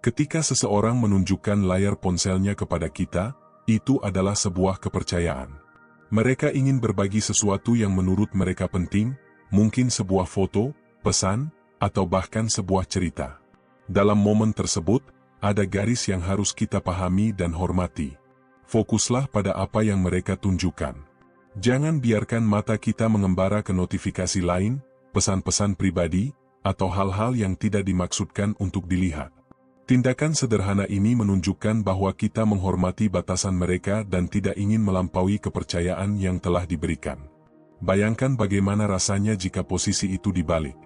Ketika seseorang menunjukkan layar ponselnya kepada kita, itu adalah sebuah kepercayaan. Mereka ingin berbagi sesuatu yang menurut mereka penting, mungkin sebuah foto, pesan, atau bahkan sebuah cerita. Dalam momen tersebut, ada garis yang harus kita pahami dan hormati. Fokuslah pada apa yang mereka tunjukkan. Jangan biarkan mata kita mengembara ke notifikasi lain, pesan-pesan pribadi, atau hal-hal yang tidak dimaksudkan untuk dilihat. Tindakan sederhana ini menunjukkan bahwa kita menghormati batasan mereka dan tidak ingin melampaui kepercayaan yang telah diberikan. Bayangkan bagaimana rasanya jika posisi itu dibalik.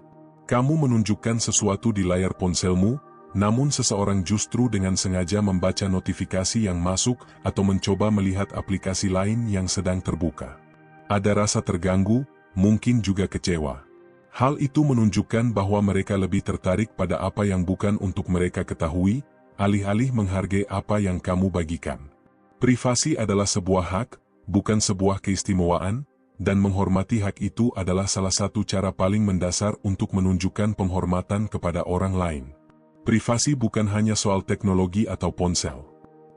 Kamu menunjukkan sesuatu di layar ponselmu, namun seseorang justru dengan sengaja membaca notifikasi yang masuk atau mencoba melihat aplikasi lain yang sedang terbuka. Ada rasa terganggu, mungkin juga kecewa. Hal itu menunjukkan bahwa mereka lebih tertarik pada apa yang bukan untuk mereka ketahui, alih-alih menghargai apa yang kamu bagikan. Privasi adalah sebuah hak, bukan sebuah keistimewaan, dan menghormati hak itu adalah salah satu cara paling mendasar untuk menunjukkan penghormatan kepada orang lain. Privasi bukan hanya soal teknologi atau ponsel.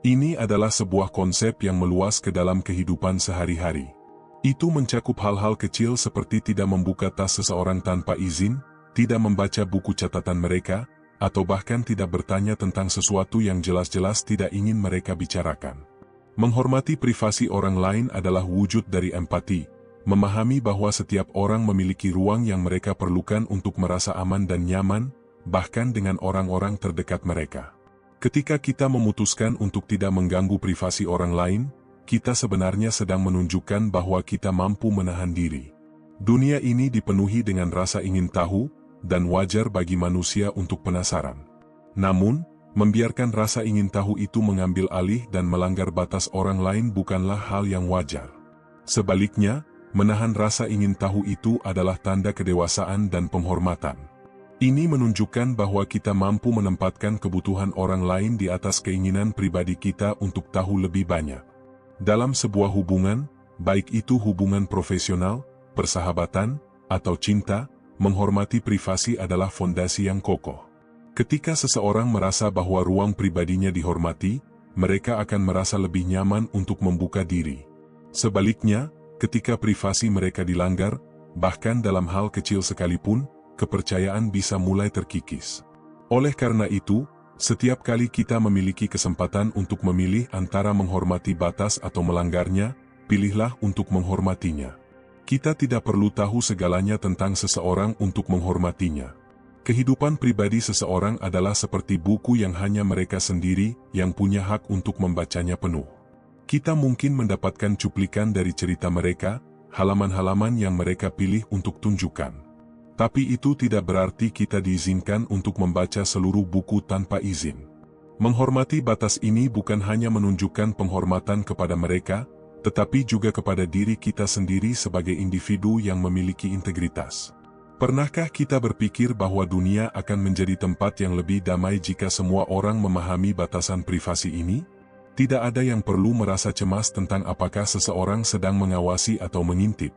Ini adalah sebuah konsep yang meluas ke dalam kehidupan sehari-hari. Itu mencakup hal-hal kecil seperti tidak membuka tas seseorang tanpa izin, tidak membaca buku catatan mereka, atau bahkan tidak bertanya tentang sesuatu yang jelas-jelas tidak ingin mereka bicarakan. Menghormati privasi orang lain adalah wujud dari empati, memahami bahwa setiap orang memiliki ruang yang mereka perlukan untuk merasa aman dan nyaman, bahkan dengan orang-orang terdekat mereka. Ketika kita memutuskan untuk tidak mengganggu privasi orang lain, kita sebenarnya sedang menunjukkan bahwa kita mampu menahan diri. Dunia ini dipenuhi dengan rasa ingin tahu, dan wajar bagi manusia untuk penasaran. Namun, membiarkan rasa ingin tahu itu mengambil alih dan melanggar batas orang lain bukanlah hal yang wajar. Sebaliknya, menahan rasa ingin tahu itu adalah tanda kedewasaan dan penghormatan. Ini menunjukkan bahwa kita mampu menempatkan kebutuhan orang lain di atas keinginan pribadi kita untuk tahu lebih banyak. Dalam sebuah hubungan, baik itu hubungan profesional, persahabatan, atau cinta, menghormati privasi adalah fondasi yang kokoh. Ketika seseorang merasa bahwa ruang pribadinya dihormati, mereka akan merasa lebih nyaman untuk membuka diri. Sebaliknya, ketika privasi mereka dilanggar, bahkan dalam hal kecil sekalipun, kepercayaan bisa mulai terkikis. Oleh karena itu, setiap kali kita memiliki kesempatan untuk memilih antara menghormati batas atau melanggarnya, pilihlah untuk menghormatinya. Kita tidak perlu tahu segalanya tentang seseorang untuk menghormatinya. Kehidupan pribadi seseorang adalah seperti buku yang hanya mereka sendiri yang punya hak untuk membacanya penuh. Kita mungkin mendapatkan cuplikan dari cerita mereka, halaman-halaman yang mereka pilih untuk tunjukkan. Tapi itu tidak berarti kita diizinkan untuk membaca seluruh buku tanpa izin. Menghormati batas ini bukan hanya menunjukkan penghormatan kepada mereka, tetapi juga kepada diri kita sendiri sebagai individu yang memiliki integritas. Pernahkah kita berpikir bahwa dunia akan menjadi tempat yang lebih damai jika semua orang memahami batasan privasi ini? Tidak ada yang perlu merasa cemas tentang apakah seseorang sedang mengawasi atau mengintip.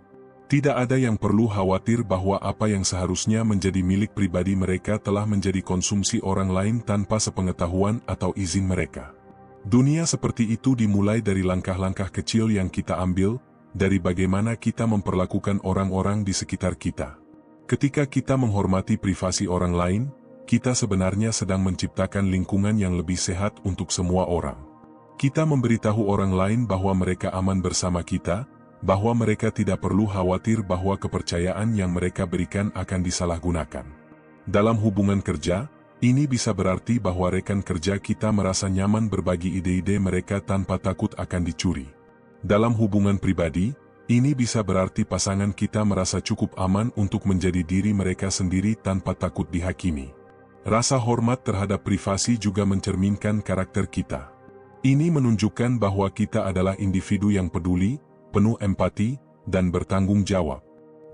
Tidak ada yang perlu khawatir bahwa apa yang seharusnya menjadi milik pribadi mereka telah menjadi konsumsi orang lain tanpa sepengetahuan atau izin mereka. Dunia seperti itu dimulai dari langkah-langkah kecil yang kita ambil, dari bagaimana kita memperlakukan orang-orang di sekitar kita. Ketika kita menghormati privasi orang lain, kita sebenarnya sedang menciptakan lingkungan yang lebih sehat untuk semua orang. Kita memberitahu orang lain bahwa mereka aman bersama kita, bahwa mereka tidak perlu khawatir bahwa kepercayaan yang mereka berikan akan disalahgunakan. Dalam hubungan kerja, ini bisa berarti bahwa rekan kerja kita merasa nyaman berbagi ide-ide mereka tanpa takut akan dicuri. Dalam hubungan pribadi, ini bisa berarti pasangan kita merasa cukup aman untuk menjadi diri mereka sendiri tanpa takut dihakimi. Rasa hormat terhadap privasi juga mencerminkan karakter kita. Ini menunjukkan bahwa kita adalah individu yang peduli, penuh empati, dan bertanggung jawab.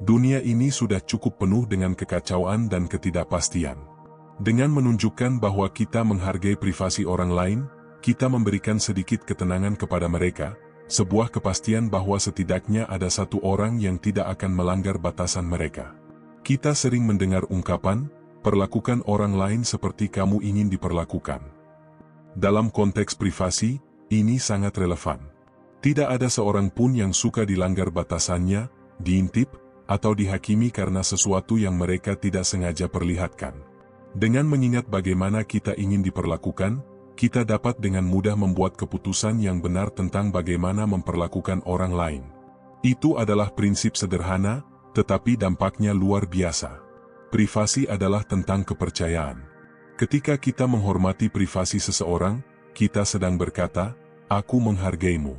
Dunia ini sudah cukup penuh dengan kekacauan dan ketidakpastian. Dengan menunjukkan bahwa kita menghargai privasi orang lain, kita memberikan sedikit ketenangan kepada mereka, sebuah kepastian bahwa setidaknya ada satu orang yang tidak akan melanggar batasan mereka. Kita sering mendengar ungkapan, perlakukan orang lain seperti kamu ingin diperlakukan. Dalam konteks privasi, ini sangat relevan. Tidak ada seorang pun yang suka dilanggar batasannya, diintip, atau dihakimi karena sesuatu yang mereka tidak sengaja perlihatkan. Dengan mengingat bagaimana kita ingin diperlakukan, kita dapat dengan mudah membuat keputusan yang benar tentang bagaimana memperlakukan orang lain. Itu adalah prinsip sederhana, tetapi dampaknya luar biasa. Privasi adalah tentang kepercayaan. Ketika kita menghormati privasi seseorang, kita sedang berkata, "Aku menghargaimu.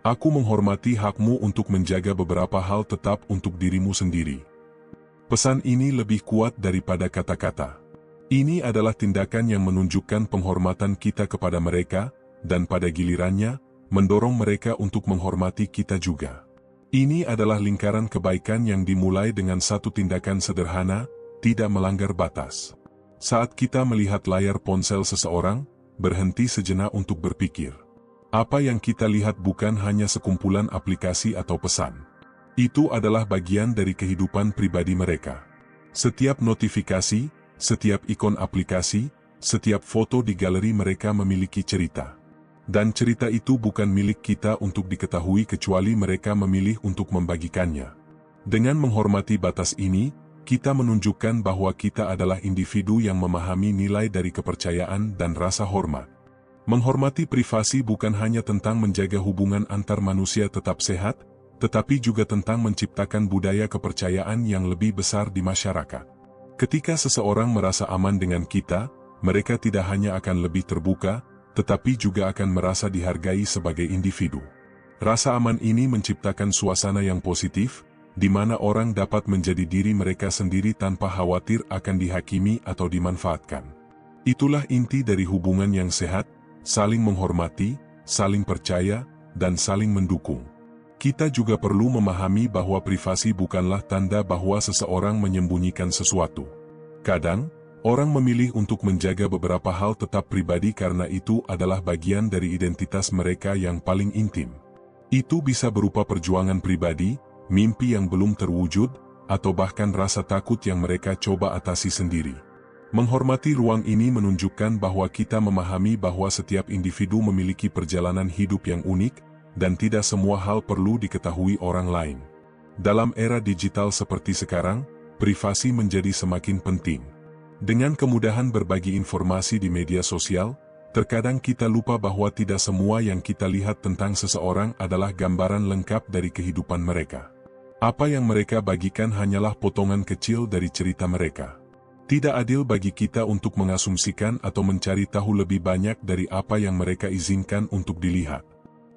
Aku menghormati hakmu untuk menjaga beberapa hal tetap untuk dirimu sendiri." Pesan ini lebih kuat daripada kata-kata. Ini adalah tindakan yang menunjukkan penghormatan kita kepada mereka, dan pada gilirannya, mendorong mereka untuk menghormati kita juga. Ini adalah lingkaran kebaikan yang dimulai dengan satu tindakan sederhana, tidak melanggar batas. Saat kita melihat layar ponsel seseorang, berhenti sejenak untuk berpikir. Apa yang kita lihat bukan hanya sekumpulan aplikasi atau pesan. Itu adalah bagian dari kehidupan pribadi mereka. Setiap notifikasi, setiap ikon aplikasi, setiap foto di galeri mereka memiliki cerita. Dan cerita itu bukan milik kita untuk diketahui kecuali mereka memilih untuk membagikannya. Dengan menghormati batas ini, kita menunjukkan bahwa kita adalah individu yang memahami nilai dari kepercayaan dan rasa hormat. Menghormati privasi bukan hanya tentang menjaga hubungan antar manusia tetap sehat, tetapi juga tentang menciptakan budaya kepercayaan yang lebih besar di masyarakat. Ketika seseorang merasa aman dengan kita, mereka tidak hanya akan lebih terbuka, tetapi juga akan merasa dihargai sebagai individu. Rasa aman ini menciptakan suasana yang positif, di mana orang dapat menjadi diri mereka sendiri tanpa khawatir akan dihakimi atau dimanfaatkan. Itulah inti dari hubungan yang sehat, saling menghormati, saling percaya, dan saling mendukung. Kita juga perlu memahami bahwa privasi bukanlah tanda bahwa seseorang menyembunyikan sesuatu. Kadang, orang memilih untuk menjaga beberapa hal tetap pribadi karena itu adalah bagian dari identitas mereka yang paling intim. Itu bisa berupa perjuangan pribadi, mimpi yang belum terwujud, atau bahkan rasa takut yang mereka coba atasi sendiri. Menghormati ruang ini menunjukkan bahwa kita memahami bahwa setiap individu memiliki perjalanan hidup yang unik, dan tidak semua hal perlu diketahui orang lain. Dalam era digital seperti sekarang, privasi menjadi semakin penting. Dengan kemudahan berbagi informasi di media sosial, terkadang kita lupa bahwa tidak semua yang kita lihat tentang seseorang adalah gambaran lengkap dari kehidupan mereka. Apa yang mereka bagikan hanyalah potongan kecil dari cerita mereka. Tidak adil bagi kita untuk mengasumsikan atau mencari tahu lebih banyak dari apa yang mereka izinkan untuk dilihat.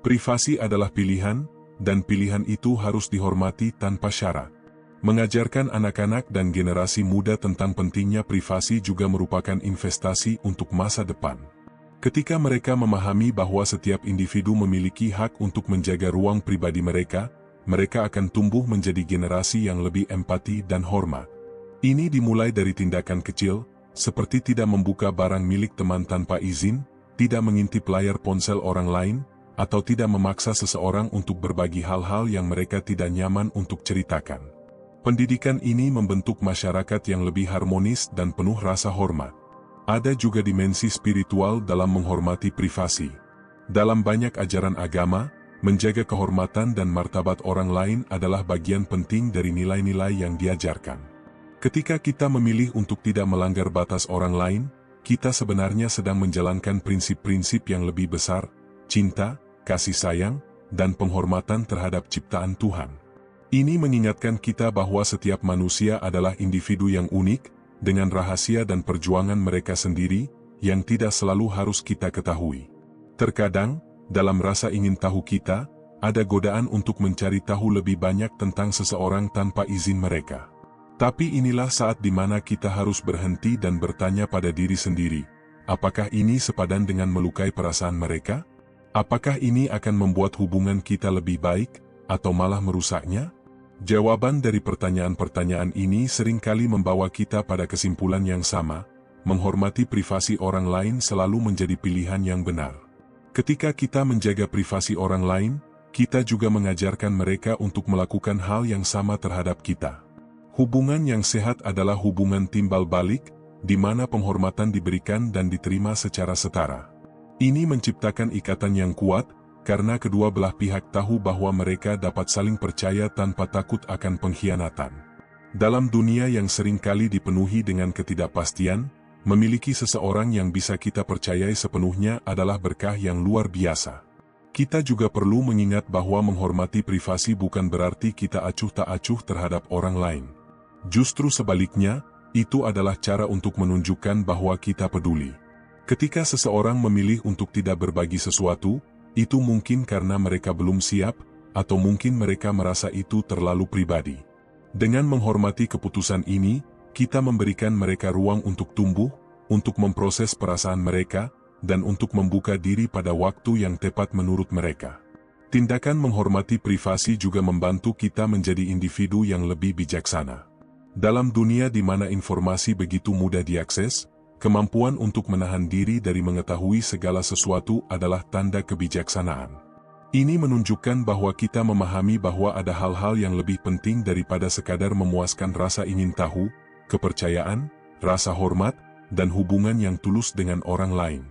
Privasi adalah pilihan, dan pilihan itu harus dihormati tanpa syarat. Mengajarkan anak-anak dan generasi muda tentang pentingnya privasi juga merupakan investasi untuk masa depan. Ketika mereka memahami bahwa setiap individu memiliki hak untuk menjaga ruang pribadi mereka, mereka akan tumbuh menjadi generasi yang lebih empati dan hormat. Ini dimulai dari tindakan kecil, seperti tidak membuka barang milik teman tanpa izin, tidak mengintip layar ponsel orang lain, atau tidak memaksa seseorang untuk berbagi hal-hal yang mereka tidak nyaman untuk ceritakan. Pendidikan ini membentuk masyarakat yang lebih harmonis dan penuh rasa hormat. Ada juga dimensi spiritual dalam menghormati privasi. Dalam banyak ajaran agama, menjaga kehormatan dan martabat orang lain adalah bagian penting dari nilai-nilai yang diajarkan. Ketika kita memilih untuk tidak melanggar batas orang lain, kita sebenarnya sedang menjalankan prinsip-prinsip yang lebih besar, cinta, kasih sayang, dan penghormatan terhadap ciptaan Tuhan. Ini mengingatkan kita bahwa setiap manusia adalah individu yang unik, dengan rahasia dan perjuangan mereka sendiri, yang tidak selalu harus kita ketahui. Terkadang, dalam rasa ingin tahu kita, ada godaan untuk mencari tahu lebih banyak tentang seseorang tanpa izin mereka. Tapi inilah saat di mana kita harus berhenti dan bertanya pada diri sendiri, apakah ini sepadan dengan melukai perasaan mereka? Apakah ini akan membuat hubungan kita lebih baik, atau malah merusaknya? Jawaban dari pertanyaan-pertanyaan ini seringkali membawa kita pada kesimpulan yang sama, menghormati privasi orang lain selalu menjadi pilihan yang benar. Ketika kita menjaga privasi orang lain, kita juga mengajarkan mereka untuk melakukan hal yang sama terhadap kita. Hubungan yang sehat adalah hubungan timbal balik, di mana penghormatan diberikan dan diterima secara setara. Ini menciptakan ikatan yang kuat, karena kedua belah pihak tahu bahwa mereka dapat saling percaya tanpa takut akan pengkhianatan. Dalam dunia yang seringkali dipenuhi dengan ketidakpastian, memiliki seseorang yang bisa kita percayai sepenuhnya adalah berkah yang luar biasa. Kita juga perlu mengingat bahwa menghormati privasi bukan berarti kita acuh tak acuh terhadap orang lain. Justru sebaliknya, itu adalah cara untuk menunjukkan bahwa kita peduli. Ketika seseorang memilih untuk tidak berbagi sesuatu, itu mungkin karena mereka belum siap, atau mungkin mereka merasa itu terlalu pribadi. Dengan menghormati keputusan ini, kita memberikan mereka ruang untuk tumbuh, untuk memproses perasaan mereka, dan untuk membuka diri pada waktu yang tepat menurut mereka. Tindakan menghormati privasi juga membantu kita menjadi individu yang lebih bijaksana. Dalam dunia di mana informasi begitu mudah diakses, kemampuan untuk menahan diri dari mengetahui segala sesuatu adalah tanda kebijaksanaan. Ini menunjukkan bahwa kita memahami bahwa ada hal-hal yang lebih penting daripada sekadar memuaskan rasa ingin tahu, kepercayaan, rasa hormat, dan hubungan yang tulus dengan orang lain.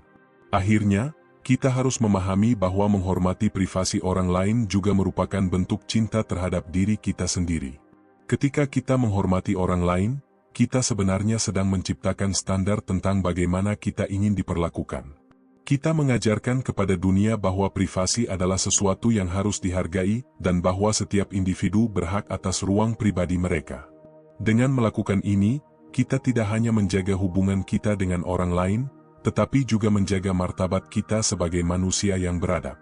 Akhirnya, kita harus memahami bahwa menghormati privasi orang lain juga merupakan bentuk cinta terhadap diri kita sendiri. Ketika kita menghormati orang lain, kita sebenarnya sedang menciptakan standar tentang bagaimana kita ingin diperlakukan. Kita mengajarkan kepada dunia bahwa privasi adalah sesuatu yang harus dihargai dan bahwa setiap individu berhak atas ruang pribadi mereka. Dengan melakukan ini, kita tidak hanya menjaga hubungan kita dengan orang lain, tetapi juga menjaga martabat kita sebagai manusia yang beradab.